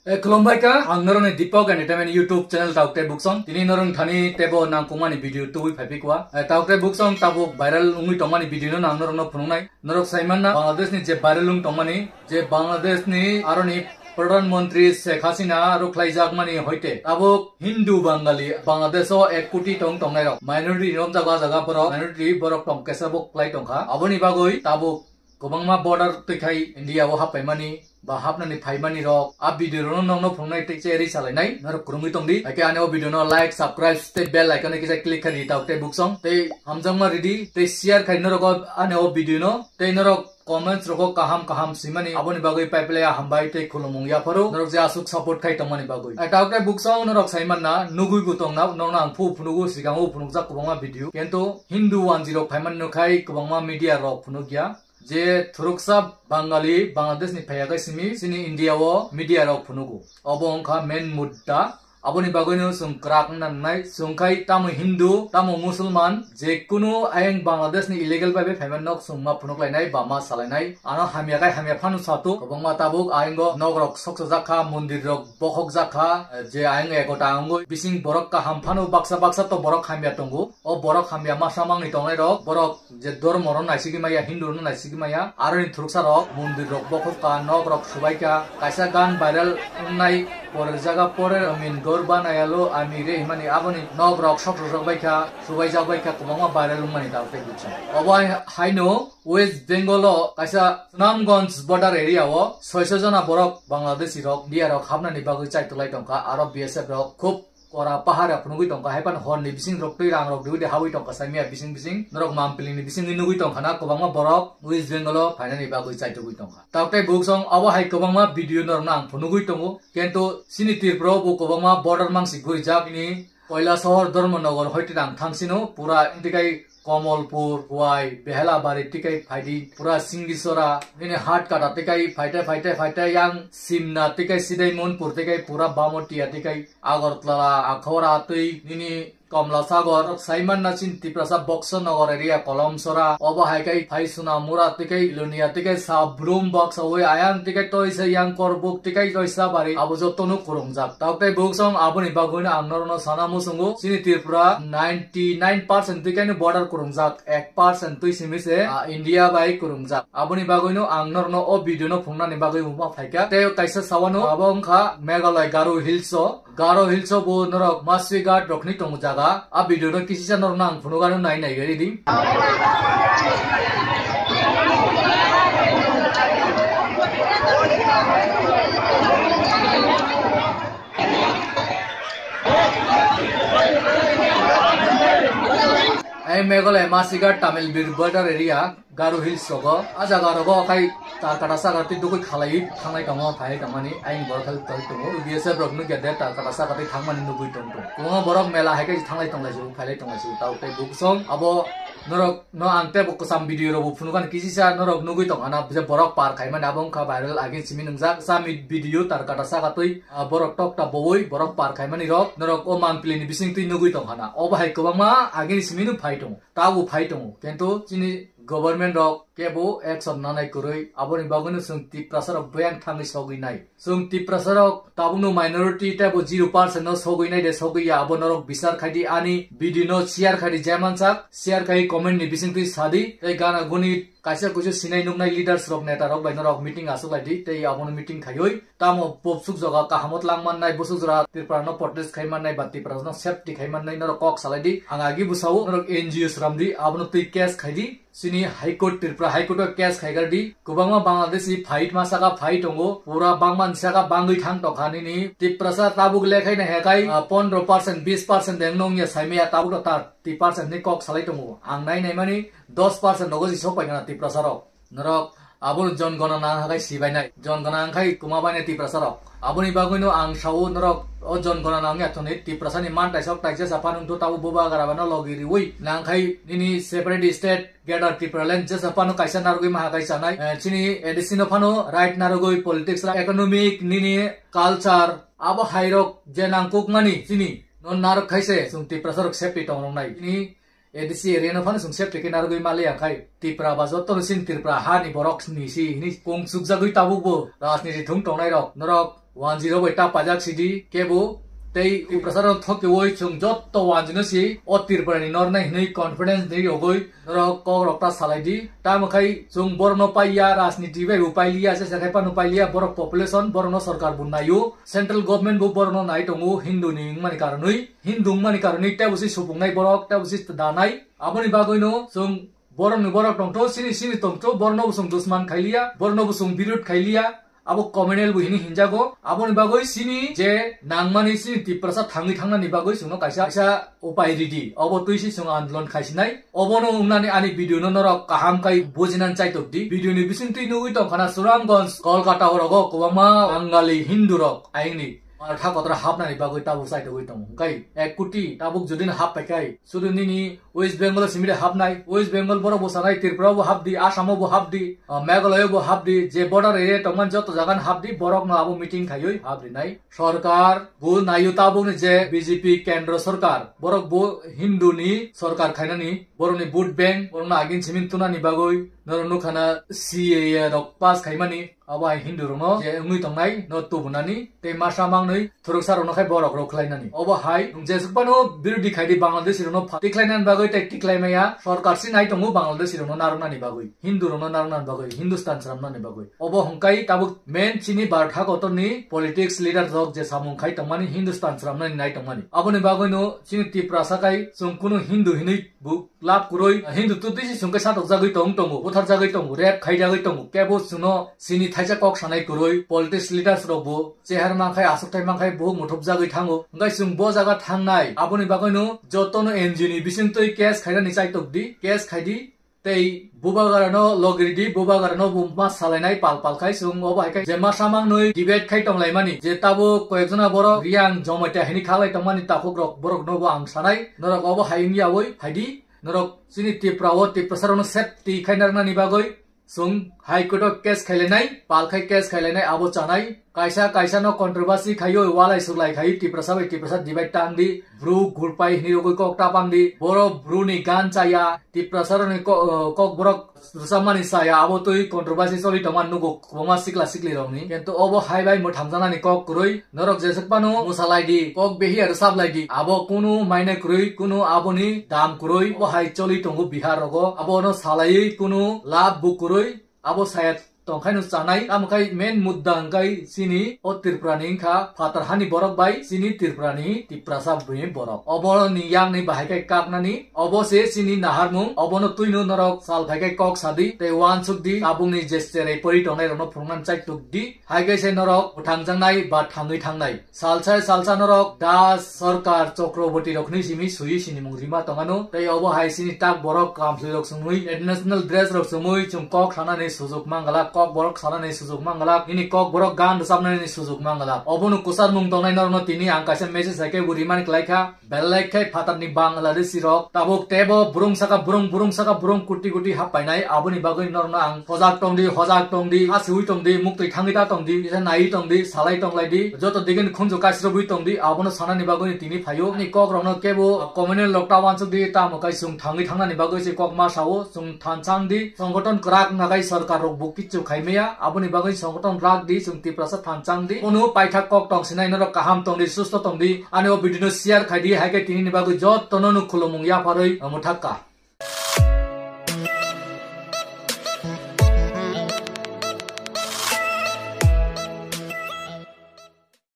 Kolombaika ang narong Dipok Entertainment YouTube channel taukte buksong tini narong thani tebo nang kumani video tuwi phapikwa taukte buksong tabuk viral ungui tongmani video no nang narong no phunungnai narok saiman na Bangladesh ni je viral ung tongmani je Bangladesh ni aroni प्रधानमंत्री शेख हसीना रुखलाइजाक मानी होइते Tabuk Hindu Bengali बांग्लादेशो 1 कोटी टंग टंगनाय minority रम जागा जागा पर minority बरक टंग केसाबुक क्लाइ टंखा अबनि बागै Tabuk गोबांमा border तैखाय India वो हापायमानी बा हापनानि फाइमानी रक आ भिडियो नो नंनो फंगनाय तैचे रि सालायनाय नर कुरुंगि तंगदि आके आने भिडियो नो लाइक सब्सक्राइब ते बेल आइकन के क्लिक करि ताउते बुक्सं ते हमजंग मा रेडी ते शेयर खाइ नरक आने भिडियो नो ते नरक comments रको kaham simani aboni bagoi paiplaya hambai te khulumung ya pharu norok ja asuk support khai tongmani bagoi taukte buksong norok saiman na nugui butong na nona ang phu phunugu sigangu phunukja kubangma video kento hindu 10 phaiman no khai kubangma media rok phunugya je thuruksa bangali bangladesh ni phayagai sini india wo media rok phunugu obongkha main mudda aboni bagoino sungkrak nanai sungkai tamu hindu tamu musulman je kunu ayeng bangladesh ni illegal babe payment nok sungma phunok lainai bama salainai ano hamia kai hamia phanu satu kobongma tabuk ayengo nogrok soksa jakha mondir rok bokhok jakha je ayeng ekota angoi bising borok ka hamphanu baksa to borok hamia tongu o borok hamia masamang ni tongnai rok borok je dormo ron naisigi maya hindu ron naisigi maya aroni thuruksa rok mondir rok bokhok ka nogrok subaika kaisa gan viral nai pore jaga pore amin gorban ayalo amire mani aboni nogrok sok baika subai jagbaika kubangma viral mani taute gucha obai haino west bengal kaisa namganj border area o 600 jona borok bangladeshi rok india rok hamna ni bagui chai tulai tongka aro bsf rok khub kora pahara phunugui tongka haipan hon ni bising rok tui rang rok duide Habwi Tong kasamia bising norok mampili ni bising nugui tongkha na kubangma borok west bengal finally bagui chai tugui tongka taute buksong abo hai kubangma video nor nang phunugui tongo kento sini Tripura bo kubangma border mangsi guri jakni koila shahar dharmanagar hoitirang thangsino pura intikai Kamalpur हुआई बेहलाबारी टिकै फाइदी पूरा सिंगिसोरा निने हाट काटा टिकै फाइटे yang सिमना टिकै सिदै मनपुर टिकै पूरा बामोटिया टिकै आगरतला आखौरा तै निने कमला सागर साइमान नाचिन तिप्रासा बक्सर नगर एरिया कलमसरा अबहायकै फाइसुना मुरा टिकै लुनिया टिकै साब्रुम बक्स ओय आयान टिकै तोइसे yang कोरबुक टिकै तोइसा बारी अब जतनु कुरुंजाक ताउते बुक्सं आबनि बागुइन आंनरनो सानामु संगु सिनि त्रिपुरा 99% टिकैनो बॉर्डर कुरुंजाक 1% तुइसिमिसे इंडिया बाय कुरुंजाक आबनि बागुइनो आंनरनो ओ भिडियो नो फुंनानि बागुइ उमा फाइका ते काइसा सावानो अबंखा मेघालय गारो हिल्स बो नरक मासिगाट रखनि तंगजा a video no kisi sa nang phunuga no nai gari di ai Meghalaya Masigat Tamil border area Garo Hills sogo aja garo go kai tar kata sagar ti dukui khalai thangai tamo phai tamani aing borkhal tal tomo bsf rok nu gede tar kata sagar ti thangmani nubui tongto kuma borok mela hai kai thangai tonglai ju phai tonglai ju taute buksong abo norok no angte bok sam video ro phunugan kisisa norok nugui tongana je borok par khai man abong kha viral agin simi nungjak sami video tar kata sagar toi borok tok ta boi borok par khai mani rok norok o mangpili ni bising tui nugui tongana obahai kobangma agin simi nu phai tong tabu phai tong kento chini government rok kebo action nanai kurui aboni bagunu sung TIPRASA rok bayang thangi soginai sung TIPRASA rok tabunu minority tabo 0% no soginai de sogiya abonorok bisar khaidi ani video no share khaidi jamansak share khai comment ni bising tui sadi ei gana guni kaisa kuju sinai nungnai leaders rok neta rok bainarok meeting asuk ladi tei abon meeting khayoi tamo popsuk joga kahamot langman nai busuk jora Tripura no protest khaiman nai bati TIPRASA no safety khaiman nai norok kok saladi angagi busau norok NGOs ramdi abono tui case khaidi sini high court Tripura high court case khaigardi kubangma bangladeshi fight masaka fight ongo pura bangman saka bangui thang to khani ni TIPRASA tabuk lekhai na hekai 15% 20% dengnong ya saimea tabuk tar 30% ni kok salai tongo ang nai mani 10% nogoji sopai na TIPRASA rok norok abon jongona na hakai sibainai jongona angkai kumabaine TIPRASA rok aboni baguino ang sau norok o jongona na ngya thoni TIPRASA ni man taisok taise sapanung to tabu boba garabana logiri ui nangkai nini separate state gather Tripura land just apano kaisa nargoi maha kaisa nai chini edisino phano right nargoi politics economic nini culture abo hairok je nangkuk mani chini non narok khaise sung TIPRASA rok safety tong nai ni edisi area no phano sung safety ke nargoi mali angkai Tripura bazo to sin Tripura ha ni borok ni si ni kong sukja goi tabu bo rasniti thung tongnai rok norok 10 bai ta pajak sidi kebo tei TIPRASA thok ke woi chung jot to 10 si o Tripura ni nor nai nei confidence dei ogoi rok ko rok ta salai di ta makai chung borno paiya rajniti bai upailia se sakai pan upailia borok population borno sarkar bunayu central government bu borno nai tongu hindu ni mani karanui hindu mani karani ta busi supungnai borok ta busi danai aboni bagoi no chung borno borok tongto sini tongto borno busung dusman khailia borno busung birut khailia abo communal bu hini hinjago aboni bagoi sini je nangmani sini TIPRASA thangna ni bagoi sungno kaisa upai ridi abo tuisi sung andolon khaisinai obono umnani ani video no norok kaham kai bojinan chaitokdi video ni bisintui nugui tong khana Suramganj Kolkata orogo kubama Bengali Hindu rok aingni Martha kotra hap nani bagoi tabuk site goi tong kai 1 koটি tabuk jodin hap pakai sudu nini West Bengal simire hap nai West Bengal boro bosanai Tripura bo hap di Assam bo hap di Meghalaya bo hap di je border area tongman jot jagan hap di borok no abo meeting khayoi hap di nai sarkar bu nayu tabuk ni je BJP kendra sarkar borok bo Hindu ni sarkar khainani boroni vote bank borona agin simin tuna ni bagoi norono khana CA rok pass khaimani abai Hindu rono je ngui tongnai no tubunani te masamang nei thuruksa rono khai borok rok khlainani obo hai je sukpano birudi khaidi Bangladesh rono tiklainan bagoi te tiklaimaya sarkar SINAI tongu Bangladesh rono naruna ni bagoi Hindu rono naruna bagoi Hindustan saramna ni bagoi obo hongkai tabuk main chini bartha gotoni politics leader rok je samung khai tongmani Hindustan saramna ni nai tongmani aboni bagoi no chini TIPRASA kai sungkuno Hindu hinui bu lap kuroi Hindu tudisi sungkai satok jagoi tongu uthar jagoi tongu rep khai jagoi tongu kebo suno sini thaisa kok sanai kuroi politics leaders rok bo chehar mangkai asuktai mangkai bo muthop jagoi thango ngai sung bo jaga thangnai aboni bagoi no jotono NGO ni bisintoi case khairani chaitokdi case khaidi tei bubagarano logridi bubagarano bumma salainai palpal khai sung obai kai jema samang noi debate khai tonglaimani je tabo koyekjona borok riang jomata hini khalai tongmani tapuk rok borok no bo ang sanai norok obo haini awoi haidi norok sini TIPRASA rono safety khainarna ni bagoi sung high court case khailenai palkhai case khailenai abo chanai kaisa no controversy khayo walai suklai khai TIPRASA divide tangdi bru gurpai hirogoi kok tapangdi boro bru ni gan chaya TIPRASA ni kok borok samani saya abo toi controversy soli taman nugo koma sikli rongni kentu obo hai bai mo thamjana ni kok kuroi norok jesakpano musalai di kok behi ar sablai di abo kunu maine kuroi kunu aboni dam kuroi obo hai choli tongu Bihar rogo abo no salai kunu lab bu kuroi abo sayat tongkai nu chanai amkai main mudda angkai sini o Tripura ni kha fatar hani borok bai sini Tripura ni TIPRASA bui borok obo ni yang ni bahai kai kak nani obo se sini naharmung obo no tuinu norok sal bhai kai kok sadi te wan sukdi abung ni gesture pori tongnai rono phungnan chai tukdi hai kai se norok utangjangnai ba thangnai salsa norok das sarkar Chakraborty rokni simi sui sini mungrima tongano te obo hai sini tak borok kamsui rok sumui national dress rok sumui chung kok thana ni sujok mangala kok borok sana ni sujok mangala ini kok borok gan samna ni sujok mangala obonu kusar mung tongnai norno tini angkaisa message sakai buriman klaika belaikai fatar ni Bangladesh rok tabuk tebo burung saka burung kuti hapainai aboni bagoi norno ang hojak tongdi asui tongdi muktoi thangita tongdi isa nai tongdi salai tonglai di joto digen khunjo kasro bui tongdi abono sana ni bagoi tini phayo ni kok rono kebo communal lockdown sukdi tamokai sung thangna ni bagoi se kok ma sawo sung thanchang di songgoton krak nagai sarkar rok bukichu khaimea aboni bagoi songgoton rak di sung TIPRASA thanchang di onu paithak kok tong sinai norok kaham tongdi susto tongdi ani o video share khaidi haike tini ni bagoi jot tononu khulumung ya paroi muthakka